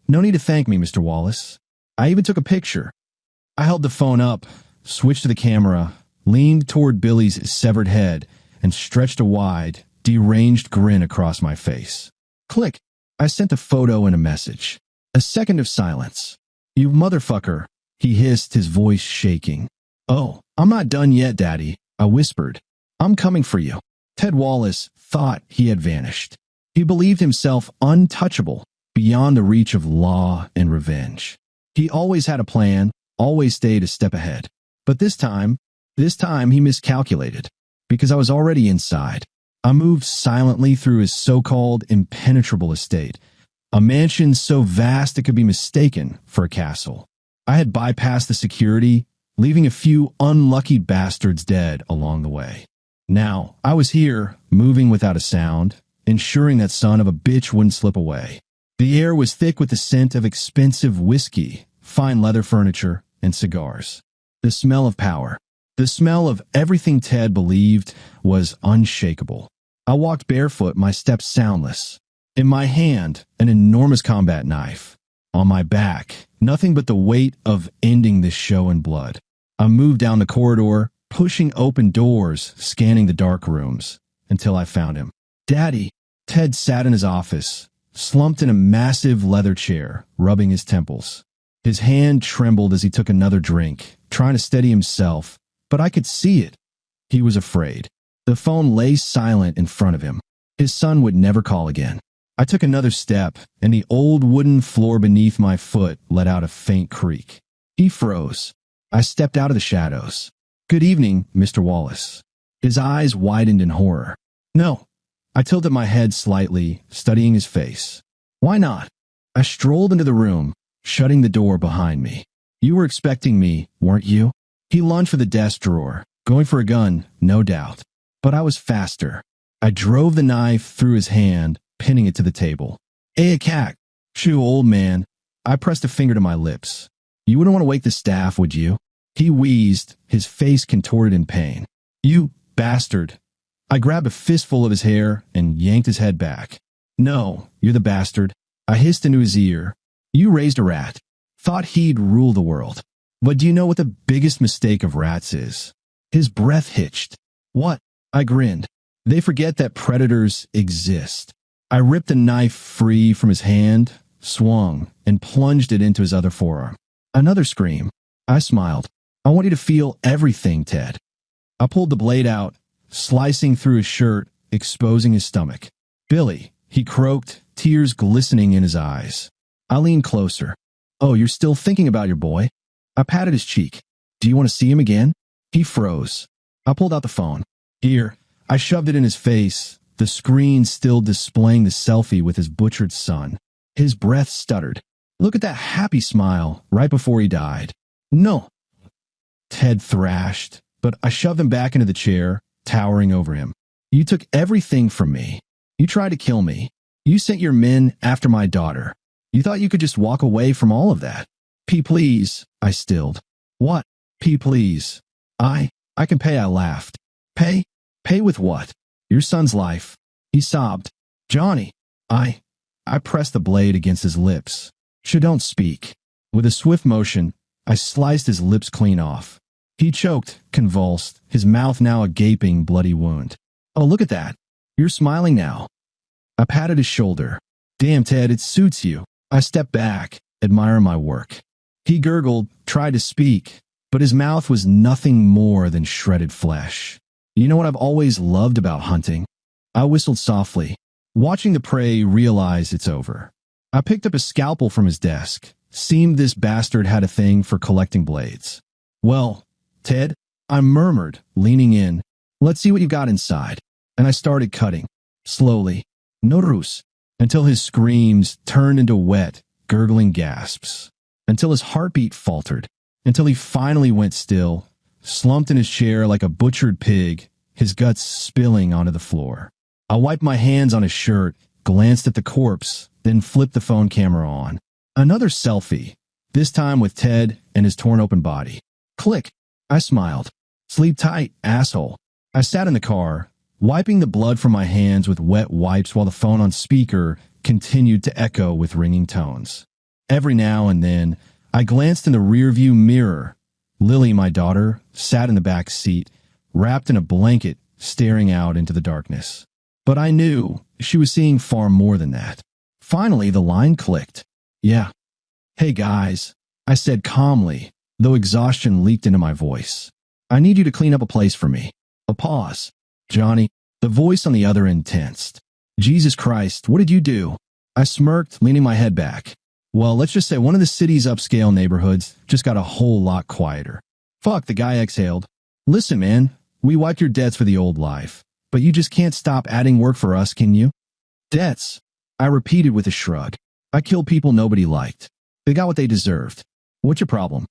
[SPEAKER 1] need to thank me, Mr. Wallace. I even took a picture." I held the phone up, switched to the camera, leaned toward Billy's severed head, and stretched a wide, deranged grin across my face. Click. I sent a photo and a message. A second of silence. "You motherfucker," he hissed, his voice shaking. "Oh, I'm not done yet, Daddy," I whispered. "I'm coming for you." Ted Wallace thought he had vanished. He believed himself untouchable, beyond the reach of law and revenge. He always had a plan, always stayed a step ahead. But this time he miscalculated, because I was already inside. I moved silently through his so-called impenetrable estate, a mansion so vast it could be mistaken for a castle. I had bypassed the security, leaving a few unlucky bastards dead along the way. Now, I was here, moving without a sound, ensuring that son of a bitch wouldn't slip away. The air was thick with the scent of expensive whiskey, fine leather furniture, and cigars. The smell of power. The smell of everything Ted believed was unshakable. I walked barefoot, my steps soundless. In my hand, an enormous combat knife. On my back, nothing but the weight of ending this show in blood. I moved down the corridor, pushing open doors, scanning the dark rooms, until I found him. "Daddy." Ted sat in his office, slumped in a massive leather chair, rubbing his temples. His hand trembled as he took another drink, trying to steady himself, but I could see it. He was afraid. The phone lay silent in front of him. His son would never call again. I took another step, and the old wooden floor beneath my foot let out a faint creak. He froze. I stepped out of the shadows. "Good evening, Mr. Wallace." His eyes widened in horror. "No." I tilted my head slightly, studying his face. "Why not?" I strolled into the room, shutting the door behind me. "You were expecting me, weren't you?" He lunged for the desk drawer, going for a gun, no doubt. But I was faster. I drove the knife through his hand, pinning it to the table. "Hey, a cat. Shoo, old man." I pressed a finger to my lips. "You wouldn't want to wake the staff, would you?" He wheezed, his face contorted in pain. "You bastard." I grabbed a fistful of his hair and yanked his head back. "No, you're the bastard." I hissed into his ear. "You raised a rat. Thought he'd rule the world. But do you know what the biggest mistake of rats is?" His breath hitched. "What?" I grinned. "They forget that predators exist." I ripped the knife free from his hand, swung, and plunged it into his other forearm. Another scream. I smiled. "I want you to feel everything, Ted." I pulled the blade out, slicing through his shirt, exposing his stomach. "Billy," he croaked, tears glistening in his eyes. I leaned closer. "Oh, you're still thinking about your boy?" I patted his cheek. "Do you want to see him again?" He froze. I pulled out the phone. "Here." I shoved it in his face, the screen still displaying the selfie with his butchered son. His breath stuttered. "Look at that happy smile right before he died." "No," Ted thrashed, but I shoved him back into the chair, towering over him. "You took everything from me. You tried to kill me. You sent your men after my daughter. You thought you could just walk away from all of that." "P, please," I stilled. "What?" "P, please." I can pay," I laughed. "Pay? Pay with what?" "Your son's life." He sobbed. "Johnny." I pressed the blade against his lips. Don't speak." With a swift motion, I sliced his lips clean off. He choked, convulsed, his mouth now a gaping, bloody wound. "Oh, look at that. You're smiling now." I patted his shoulder. "Damn, Ted, it suits you." I stepped back, admiring my work. He gurgled, tried to speak, but his mouth was nothing more than shredded flesh. "You know what I've always loved about hunting?" I whistled softly. "Watching the prey realize it's over." I picked up a scalpel from his desk. Seemed this bastard had a thing for collecting blades. "Well, Ted," I murmured, leaning in, "let's see what you got inside." And I started cutting. Slowly. No ruse. Until his screams turned into wet, gurgling gasps. Until his heartbeat faltered. Until he finally went still, slumped in his chair like a butchered pig, his guts spilling onto the floor. I wiped my hands on his shirt, glanced at the corpse, then flipped the phone camera on. Another selfie, this time with Ted and his torn open body. Click. I smiled. "Sleep tight, asshole." I sat in the car, wiping the blood from my hands with wet wipes while the phone on speaker continued to echo with ringing tones. Every now and then, I glanced in the rearview mirror. Lily, my daughter, sat in the back seat, wrapped in a blanket, staring out into the darkness. But I knew she was seeing far more than that. Finally, the line clicked. "Yeah." "Hey, guys," I said calmly, though exhaustion leaked into my voice. "I need you to clean up a place for me." A pause. "Johnny." The voice on the other end tensed. "Jesus Christ, what did you do?" I smirked, leaning my head back. "Well, let's just say one of the city's upscale neighborhoods just got a whole lot quieter." "Fuck," the guy exhaled. "Listen, man, we wiped your debts for the old life, but you just can't stop adding work for us, can you?" "Debts," I repeated with a shrug. "I killed people nobody liked. They got what they deserved. What's your problem?"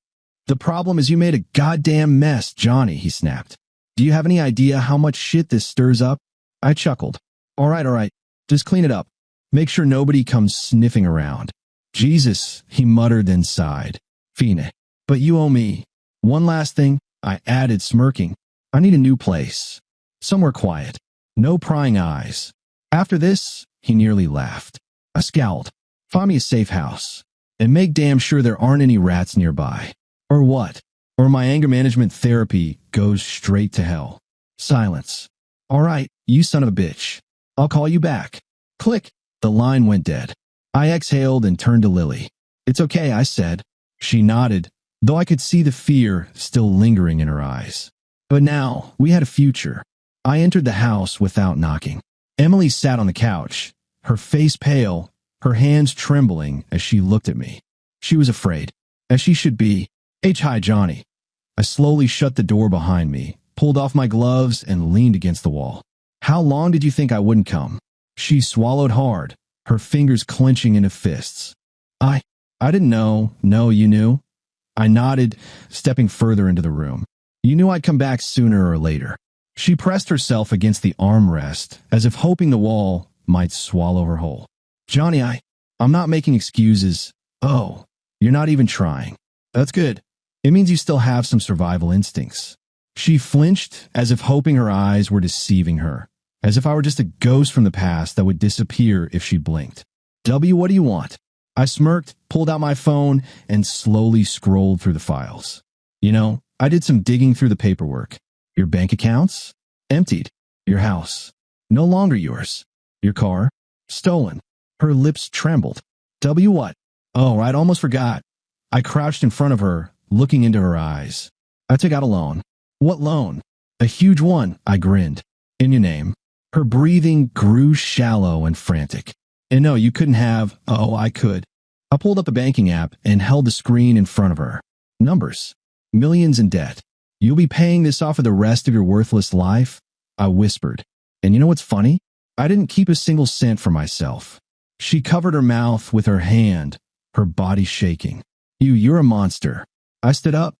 [SPEAKER 1] "The problem is you made a goddamn mess, Johnny," he snapped. "Do you have any idea how much shit this stirs up?" I chuckled. All right. Just clean it up. Make sure nobody comes sniffing around." "Jesus," he muttered, then sighed. "Fine. But you owe me. One last thing," I added, smirking. "I need a new place. Somewhere quiet. No prying eyes." After this, he nearly laughed. I scowled. "Find me a safe house. And make damn sure there aren't any rats nearby." "Or what?" "Or my anger management therapy goes straight to hell." Silence. "All right, you son of a bitch. I'll call you back." Click. The line went dead. I exhaled and turned to Lily. "It's okay," I said. She nodded, though I could see the fear still lingering in her eyes. But now, we had a future. I entered the house without knocking. Emily sat on the couch, her face pale, her hands trembling as she looked at me. She was afraid, as she should be. Hi, Johnny." I slowly shut the door behind me, pulled off my gloves, and leaned against the wall. "How long did you think I wouldn't come?" She swallowed hard, her fingers clenching into fists. I didn't know." "No, you knew?" I nodded, stepping further into the room. "You knew I'd come back sooner or later." She pressed herself against the armrest, as if hoping the wall might swallow her whole. "Johnny, I'm not making excuses." "Oh, you're not even trying. That's good. It means you still have some survival instincts." She flinched, as if hoping her eyes were deceiving her, as if I were just a ghost from the past that would disappear if she blinked. What do you want?" I smirked, pulled out my phone, and slowly scrolled through the files. I did some digging through the paperwork. Your bank accounts? Emptied. Your house? No longer yours. Your car? Stolen. Her lips trembled. What? Oh, I'd almost forgot. I crouched in front of her, looking into her eyes. "I took out a loan." "What loan?" "A huge one," I grinned. "In your name." Her breathing grew shallow and frantic. "And no, you couldn't have." "Oh, I could." I pulled up a banking app and held the screen in front of her. "Numbers. Millions in debt. You'll be paying this off for the rest of your worthless life," I whispered. "And you know what's funny? I didn't keep a single cent for myself." She covered her mouth with her hand, her body shaking. You're a monster." I stood up,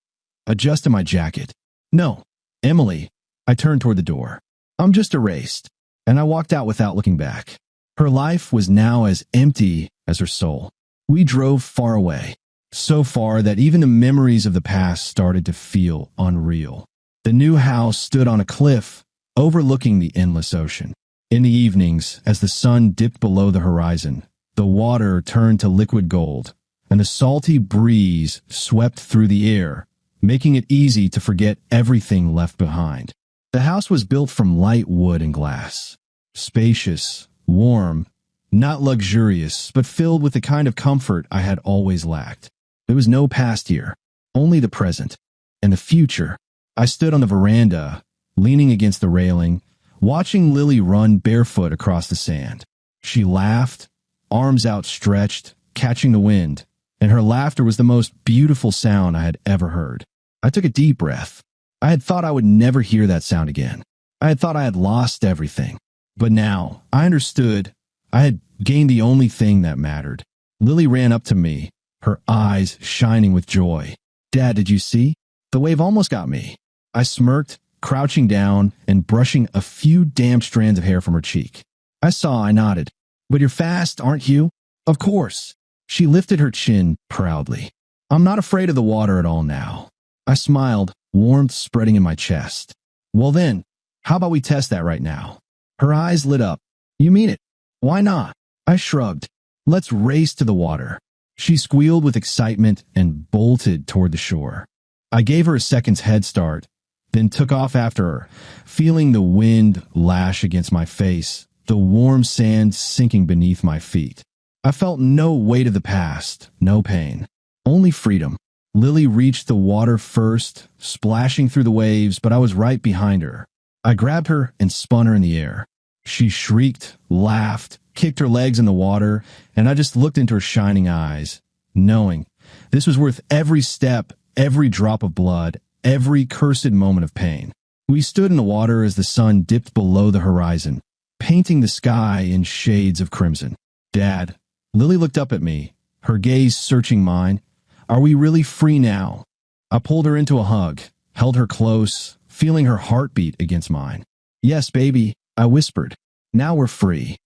[SPEAKER 1] adjusted my jacket. "No, Emily." I turned toward the door. "I'm just erased." And I walked out without looking back. Her life was now as empty as her soul. We drove far away, so far that even the memories of the past started to feel unreal. The new house stood on a cliff, overlooking the endless ocean. In the evenings, as the sun dipped below the horizon, the water turned to liquid gold, and a salty breeze swept through the air, making it easy to forget everything left behind. The house was built from light wood and glass, spacious, warm, not luxurious, but filled with the kind of comfort I had always lacked. There was no past here, only the present. And the future. I stood on the veranda, leaning against the railing, watching Lily run barefoot across the sand. She laughed, arms outstretched, catching the wind, and her laughter was the most beautiful sound I had ever heard. I took a deep breath. I had thought I would never hear that sound again. I had thought I had lost everything. But now, I understood. I had gained the only thing that mattered. Lily ran up to me, her eyes shining with joy. "Dad, did you see? The wave almost got me." I smirked, crouching down and brushing a few damp strands of hair from her cheek. "I saw," I nodded. "But you're fast, aren't you?" "Of course." She lifted her chin proudly. "I'm not afraid of the water at all now." I smiled, warmth spreading in my chest. "Well then, how about we test that right now?" Her eyes lit up. "You mean it? Why not?" I shrugged. "Let's race to the water." She squealed with excitement and bolted toward the shore. I gave her a second's head start, then took off after her, feeling the wind lash against my face, the warm sand sinking beneath my feet. I felt no weight of the past, no pain, only freedom. Lily reached the water first, splashing through the waves, but I was right behind her. I grabbed her and spun her in the air. She shrieked, laughed, kicked her legs in the water, and I just looked into her shining eyes, knowing this was worth every step, every drop of blood, every cursed moment of pain. We stood in the water as the sun dipped below the horizon, painting the sky in shades of crimson. "Dad," Lily looked up at me, her gaze searching mine. "Are we really free now?" I pulled her into a hug, held her close, feeling her heartbeat against mine. "Yes, baby," I whispered. "Now we're free."